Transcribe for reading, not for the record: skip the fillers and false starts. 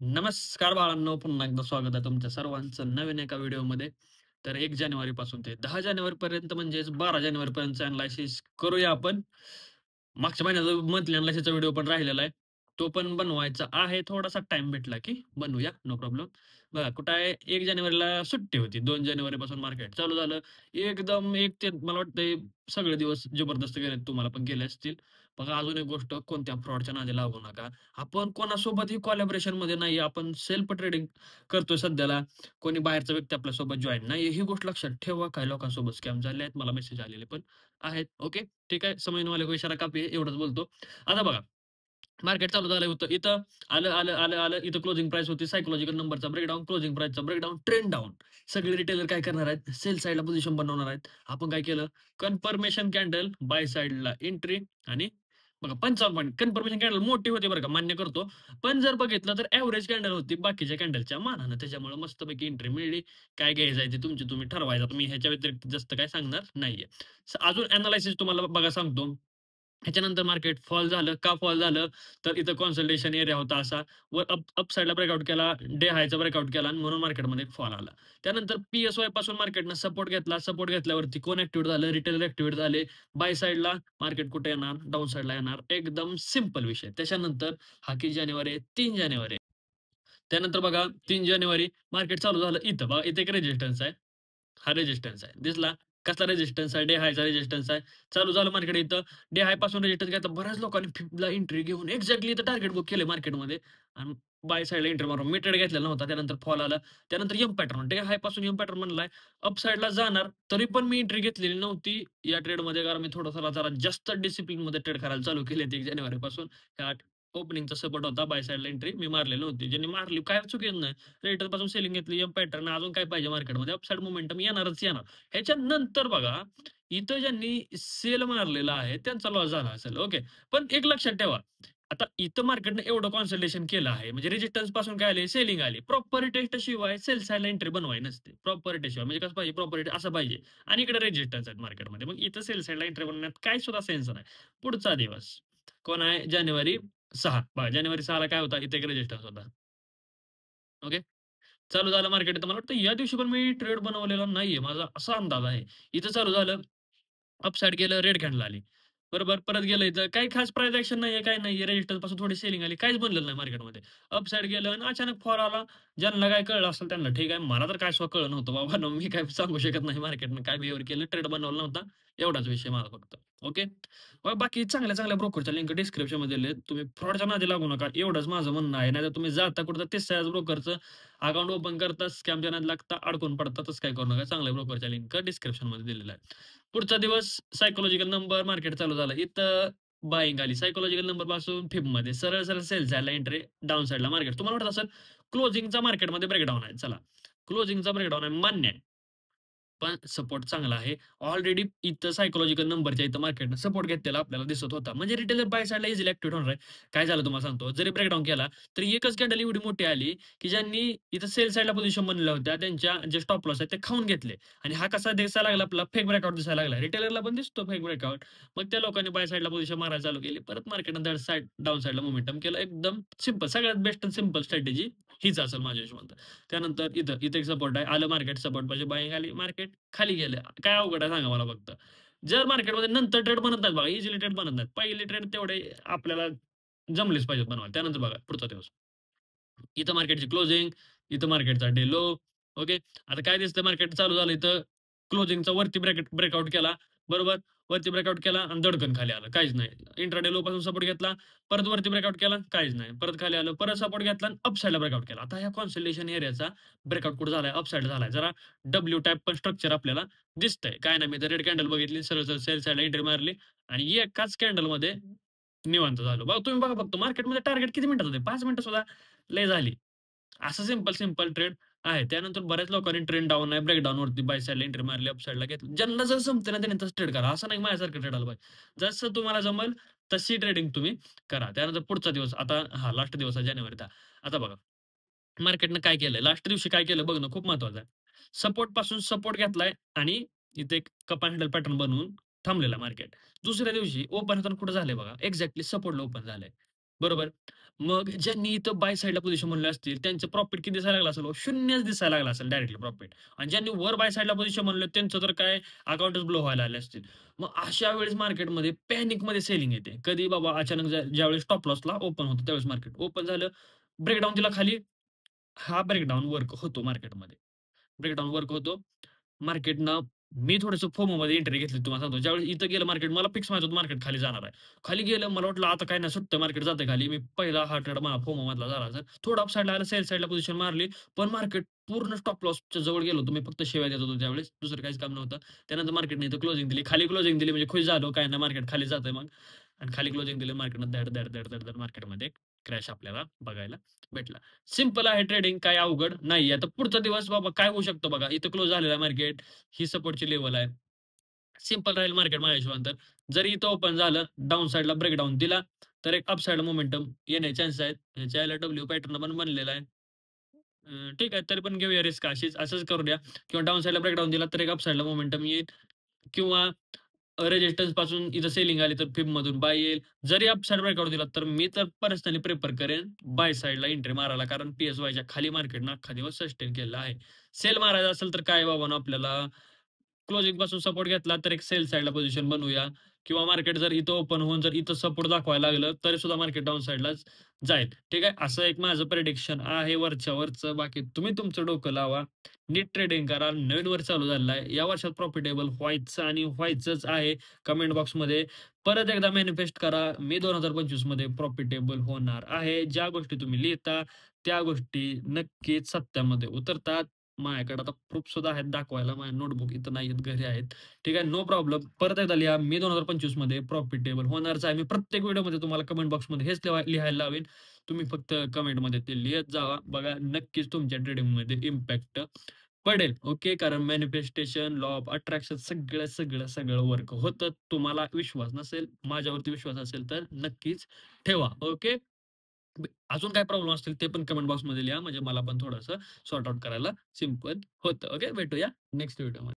नमस्कार बाळांनो, पुन्हा एकदा स्वागत आहे तुमच्या सर्वांचं नवीन एका व्हिडिओमध्ये. तर 1 जानेवारीपासून ते 10 जानेवारीपर्यंत म्हणजेच 12 जानेवारीपर्यंतचं अॅनालिसिस करूया आपण. मागच्या महिन्याचा मंथली अॅनालिसिसचा व्हिडिओ पण राहिलेला आहे. तो पण बनवायचा आहे. थोडासा टाईम भेटला की बनवूया, नो प्रॉब्लेम. बघा कुठं आहे 1 जानेवारीला सुट्टी होती. 2 जानेवारीपासून मार्केट चालू झालं. एकदम 1 ते मला वाटतंय सगळे दिवस जबरदस्त गेलेत. तुम्हाला पण गेले असतील. बघा अजून एक गोष्ट, कोणत्या फ्रॉडच्या नादी लागू नका. आपण कोणासोबतही कोलॅबोरेशनमध्ये नाही. आपण सेल्फ ट्रेडिंग करतोय सध्याला. कोणी बाहेरचा व्यक्ती आपल्यासोबत जॉइन नाही. ही गोष्ट लक्षात ठेवा. काही लोकांसोबत स्कॅम झाले आहेत. मला मेसेज आलेले पण आहेत. ओके. ठीक आहे. समझने वाले को इशारा काफी है. एवढंच बोलतो. आता बघा, मार्केट चालू झालं होतं. इथं आलं, आलं, आलं, आलं. इथं क्लोजिंग प्राईस होती. सायकॉलॉजिकल नंबरचा ब्रेकडाउन, क्लोजिंग प्राईसचा ब्रेकडाउन, ट्रेंड डाउन. सगळे रिटेलर काय करणार आहेत? सेल साइडला पोझिशन बनवणार आहेत. आपण काय केलं? कन्फर्मेशन कॅन्डल, बाय साइडला एंट्री आणि बघा 55 पॉइंट कन्फर्मेशन कॅन्डल मोठी होती बरं का, मान्य करतो. पण जर बघितलं तर एव्हरेज कॅन्डल होती बाकीच्या कॅन्डलच्या मानानं. त्याच्यामुळे मस्तपैकी एंट्री मिळली. काय घ्यायचं आहे ते तुम्ही ठरवायचा. तुम्ही ह्याच्या व्यतिरिक्त जास्त काय सांगणार नाहीये. अजून एनालिसिस तुम्हाला बघा सांगतो. ह्याच्यानंतर मार्केट फॉल झालं. का फॉल झालं? तर इथं कन्सल्टेशन एरिया होता असा. वर अप साइडला ब्रेकआउट केला, डे हायचा ब्रेकआउट केला आणि म्हणून मार्केटमध्ये फॉल आला. त्यानंतर पी-एस-वाय पासून मार्केटनं सपोर्ट घेतला. सपोर्ट घेतल्यावरती कोण ॲक्टिव्हेट झालं? रिटेलर ॲक्टिव्हेट झाले. बाय साइडला मार्केट कुठे येणार? डाउन साइडला येणार. एकदम सिंपल विषय. त्याच्यानंतर हा की जानेवारी आहे, 3 जानेवारी आहे. त्यानंतर बघा 3 जानेवारी मार्केट चालू झालं इथं. बघा इथे एक रेझिस्टन्स आहे. हा रेझिस्टन्स आहे. दिसला? कसला रेझिस्टन्स आहे? डे हायचा रेझिस्टन्स आहे. चालू झालं मार्केट इथं. डे हाय पासून रेझिस्टन्स घ्या. बऱ्याच लोकांनी फिबला एंट्री घेऊन एक्झॅक्टली इथं टार्गेट बुक केले मार्केटमध्ये आणि बाय साइडला एंट्री मारून मी ट्रेड घेतलेला नव्हता. त्यानंतर फॉल आला. त्यानंतर एम पॅटर्न, डे हाय पासून एम पॅटर्न बनलाय. अप साइडला जाणार, तरी पण मी एंट्री घेतलेली नव्हती या ट्रेडमध्ये, कारण मी थोडासा जरा जास्त डिसिप्लिनमध्ये ट्रेड करायला चालू केले 1 जानेवारीपासून. ह्या ओपनिंगचा सपोर्ट होता. बाय साइडला एंट्री मी मारलेली नव्हती. ज्यांनी मारली काय चुकीचं नाही. रेटरपासून सेलिंग घेतली, एम पॅटर्न अजून काय पाहिजे मार्केटमध्ये? अपसाइड मोमेंटम येणारच येणार. ह्याच्यानंतर बघा, इथं ज्यांनी सेल मारलेला आहे त्यांचा लॉस झाला असेल. ओके. पण एक लक्षात ठेवा, आता इथं मार्केटनं एवढं कन्सल्टेशन केलं आहे, म्हणजे रेजिस्टन्स पासून काय आले? सेलिंग आली. प्रॉपर टेस्ट शिवाय सेल साइडला एंट्री बनवायची नसते. प्रॉपर शिवाय म्हणजे कसं पाहिजे? प्रॉपर असं पाहिजे आणि इकडे रेजिस्टन्स आहेत मार्केटमध्ये. मग इथं सेल साइडला एंट्री बनवण्यात काही सुद्धा सेन्स नाही. पुढचा दिवस कोण आहे? जानेवारी 6. बघा जानेवारी 6ला काय होता? इथे एक रेजिस्टन्स होता. ओके. चालू झालं मार्केट. तर मला वाटतं या दिवशी पण मी ट्रेड बनवलेला नाहीये. माझा असा अंदाज आहे. इथं चालू झालं, अपसाइड गेलं, रेड कॅन्डल आली. बरोबर. परत गेलं इथं काही खास प्राइस एक्शन नाहीये, काही नाहीये. रेजिस्टन्सपासून थोडी सेलिंग आली. काहीच बनलेलं नाही मार्केटमध्ये. अपसाइड गेलं आणि अचानक फॉल आला. ज्यांना काय कळलं असेल त्यांना ठीक आहे. मला तर काय स्वतः कळलं नव्हतं बाबांनो. मी काय सांगू शकत नाही मार्केटनं काय बिहेवियर केलं. ट्रेड बनवला नव्हता. एवढाच विषय माझा फक्त. ओके. बाकी चांगल्या-चांगल्या ब्रोकरच्या लिंक डिस्क्रिप्शनमध्ये दिलेत. तुम्ही फ्रॉडच्या नादी लागू नका. एवढंच माझं म्हणणं आहे. नाहीतर तुम्ही जाता कुठं तिसऱ्याच ब्रोकरचं अकाउंट ओपन करता, स्कॅमच्या नादी लागता, अडकून पडता. तसं काही करू नका. चांगल्या ब्रोकरच्या लिंक डिस्क्रिप्शनमध्ये दिलेल्या आहेत. पुढचा दिवस सायकॉलॉजिकल नंबर मार्केट चालू झालं. इथं बायिंग आली. सायकॉलॉजिकल नंबरपासून फिबमध्ये सरळ-सरळ सेल झाला एंट्री डाउन साइडला मार्केट. तुम्हाला वाटत असेल क्लोजिंगचा मार्केटमध्ये ब्रेकडाउन आहे. चला, क्लोजिंगचा ब्रेकडाउन आहे मान्य आहे. पण सपोर्ट चांगला आहे. ऑलरेडी इथं सायकॉलॉजिकल नंबरच्या इथं मार्केटनं सपोर्ट घेतलेला आपल्याला दिसत होता. म्हणजे रिटेलर बाय साइडला इझिली ॲक्टिव्हेट होणार आहे. काय झालं तुम्हाला सांगतो. जरी ब्रेकडाउन केला, तरी एकच कॅन्डल एवढी मोठी आली, की ज्यांनी इथं सेल साइडला पोझिशन बनवल्या होत्या, त्यांच्या जे स्टॉप लॉस आहेत ते खाऊन घेतले. आणि हा कसा दिसायला लागला आपला फेक ब्रेकआउट दिसायला लागला. रिटेलरला पण दिसतो फेक ब्रेकआउट. मग त्या लोकांनी बाय साइडला पोझिशन मारायला चालू केली. परत मार्केटनं धड साइड डाउन साइडला मोमेंटम केलं. एकदम सिंपल. सगळ्यात बेस्ट आणि सिंपल स्ट्रॅटेजी हीच असेल माझ्या हिशोबाने. त्यानंतर इथं एक सपोर्ट आहे. आलं मार्केट सपोर्ट पाहिजे बायिंग आली. मार्केट खाली गेलं. काय अवघड आहे सांगा मला फक्त. जर मार्केटमध्ये नंतर ट्रेड बनत नाहीत बघा, इझिली ट्रेड बनत नाहीत. पहिले ट्रेड तेवढे आपल्याला जमलेच पाहिजेत बनवायला. त्यानंतर बघा पुढचा दिवस. इथं मार्केटची क्लोजिंग, इथं मार्केटचा डे लो. ओके. आता काय दिसतं मार्केट चालू झालं इथं क्लोजिंगचा वरती ब्रेकआउट केला. बरोबर. वरती ब्रेकआउट केला आणि धडकन खाली आलं. काहीच नाही. इंट्राडे लो पासून सपोर्ट घेतला. परत वरती ब्रेकआउट केला. काहीच नाही. परत खाली आलं. परत सपोर्ट घेतला आणि अप साइडला ब्रेकआउट केला. आता ह्या कन्सोलिडेशन एरियाचा ब्रेकआउट कुठे झालाय? अप साइड झालाय. जरा डब्ल्यू टाइप पण स्ट्रक्चर आपल्याला दिसतंय. काय नाही मी तर रेड कॅन्डल बघितली. सरळ-सरळ सेल साइडला एंट्री मारली आणि एकाच कॅन्डलमध्ये निवांत झालो. बघा तुम्ही बघा फक्त मार्केटमध्ये टार्गेट किती मिनिटात होते? 5 मिनिटं सुद्धा लय झाली. असं सिंपल ट्रेड आहे. त्यानंतर बऱ्याच लोकांनी ट्रेंड डाउन आहे, ब्रेकडाउनवरती बाय साइडला एंट्री मारली, अप साइडला घेतली. ज्यांना जसं जमतं ना त्यांनी तसं ट्रेड करा. असं नाही माझ्यासारखं ट्रेड आलं पाहिजे. जसं तुम्हाला जमेल तशी ट्रेडिंग तुम्ही करा. त्यानंतर पुढचा दिवस आता लास्ट दिवस आहे जानेवारीचा. आता बघा मार्केटनं काय केलंय, लास्ट दिवशी काय केलं बघणं खूप महत्वाचं आहे. सपोर्ट पासून सपोर्ट घेतलाय आणि इथे एक कप हँडल पॅटर्न बनवून थांबलेलं मार्केट. दुसऱ्या दिवशी ओपन होताना कुठं झालंय बघा, एक्झॅक्टली सपोर्टला ओपन झालंय. बरोबर. मग ज्यांनी इथं बाय साइडला पोझिशन बनवले असतील, त्यांचं प्रॉफिट किती दिसायला लागलं असेल हो? 0च दिसायला लागला असेल डायरेक्टली प्रॉफिट. आणि ज्यांनी वर बाय साइडला पोझिशन बनवलं त्यांचं तर काय अकाउंटच ब्लो व्हायला आले असतील. मग अशा वेळेस मार्केटमध्ये पॅनिकमध्ये सेलिंग येते. कधी बाबा अचानक ज्यावेळेस स्टॉप लॉसला ओपन होतं त्यावेळेस मार्केट ओपन झालं, ब्रेकडाउन दिला खाली, हा ब्रेकडाउन वर्क होतो मार्केटमध्ये. ब्रेकडाउन वर्क होतो. मार्केटनं मी थोडंसं फोमोमध्ये एंट्री घेतली तुम्हाला सांगतो. ज्यावेळेस इथं गेलं मार्केट मला फिक्स माहिती होतं मार्केट खाली जाणार आहे. खाली गेलं मला वाटलं आता काय नाही सुटतं मार्केट जातंय खाली. मी पहिला हा ट्रेड माझा फोमोमधला झाला असेल. थोडं अप साइडला आलं, सेल साइडला पोझिशन मारली. पण मार्केट पूर्ण स्टॉप लॉसच्या जवळ गेलो होतो. मी फक्त शिव्या देत होतो त्यावेळेस. दुसरं काहीच काम नव्हतं. त्यानंतर मार्केटने इथं क्लोजिंग दिली. खाली क्लोजिंग दिली म्हणजे खुश झालो. काय नाही मार्केट खाली जातंय मग. आणि खाली क्लोजिंग दिली मार्केटनं धड, धड, धड, धड, धड मार्केटमध्ये क्रॅश आपल्याला बघायला भेटला. सिंपल आहे ट्रेडिंग, काही अवघड नाहीये. आता पुढचा दिवस बाबा काय होऊ शकतं बघा. इथं क्लोज झालेलं आहे मार्केट. ही सपोर्टची लेव्हल आहे. सिंपल राहील मार्केट माझ्या हिशोबाने तर. जरी इथं ओपन झालं, डाउन साइडला ब्रेकडाउन दिला, तर एक अप साइडला मोमेंटम येण्याचे चान्सेस आहेत. ह्याच्या ह्याला डब्ल्यू पॅटर्न पण बनलेला आहे. ठीक आहे, तरी पण घेऊया रिस्क असंच करूया किंवा डाउन साइडला ब्रेकडाउन दिला, तर एक अप साइडला मोमेंटम येईल किंवा रेजिस्टन्स पासून इथं सेलिंग आली तर फिबमधून बाय येईल. जरी अप साइड ब्रेकआउट दिला, तर मी तर पर्सनली प्रिफर करेन बाय साइडला एंट्री मारायला. कारण पी-एस-वायच्या खाली मार्केटनं अख्खा दिवस सस्टेन केलेला आहे. सेल मारायचा असेल तर काय बाबांनो आपल्याला क्लोजिंग पासून सपोर्ट घेतला तर एक सेल साइडला पोझिशन बनवूया किंवा मार्केट जर इथं ओपन होऊन जर इथं सपोर्ट दाखवायला लागलं, तरी सुद्धा मार्केट डाउन साइडलाच जाईल. ठीक आहे. असं एक माझं प्रिडिक्शन आहे वरच्या वरचं. बाकी तुम्ही तुमचं डोकं लावा. नीट ट्रेडिंग करा. नवीन वर्ष चालू झालेलं आहे. या वर्षात प्रॉफिटेबल व्हायचं आणि व्हायचंच आहे. कमेंट बॉक्समध्ये परत एकदा मॅनिफेस्ट करा. मी 2025 मध्ये प्रॉफिटेबल होणार आहे. ज्या गोष्टी तुम्ही लिहिता, त्या गोष्टी नक्कीच सत्यामध्ये उतरतात. माझ्याकडे आता प्रूफ सुद्धा आहेत दाखवायला. माझ्या नोटबुक इथं नाहीयेत, घरी आहेत. ठीक आहे, नो प्रॉब्लेम. परत एकदा लिहा. मी 2025 मध्ये प्रॉफिटेबल होणारच आहे. मी प्रत्येक व्हिडिओमध्ये तुम्हाला कमेंट बॉक्समध्ये हेच लिहायला लावेन. तुम्ही फक्त कमेंटमध्ये ते लिहत जावा. बघा नक्कीच तुमच्या ट्रेडिंगमध्ये इम्पॅक्ट पडेल. ओके. कारण मॅनिफेस्टेशन, लॉ ऑफ अट्रॅक्शन सगळं वर्क होतं. तुम्हाला विश्वास नसेल, माझ्यावरती विश्वास असेल तर नक्कीच ठेवा. ओके. अजून काय प्रॉब्लेम असतील ते पण कमेंट बॉक्समध्ये लिहा. म्हणजे मला पण थोडंसं सॉर्ट आउट करायला सिंपल होतं. ओके. भेटूया नेक्स्ट व्हिडिओमध्ये.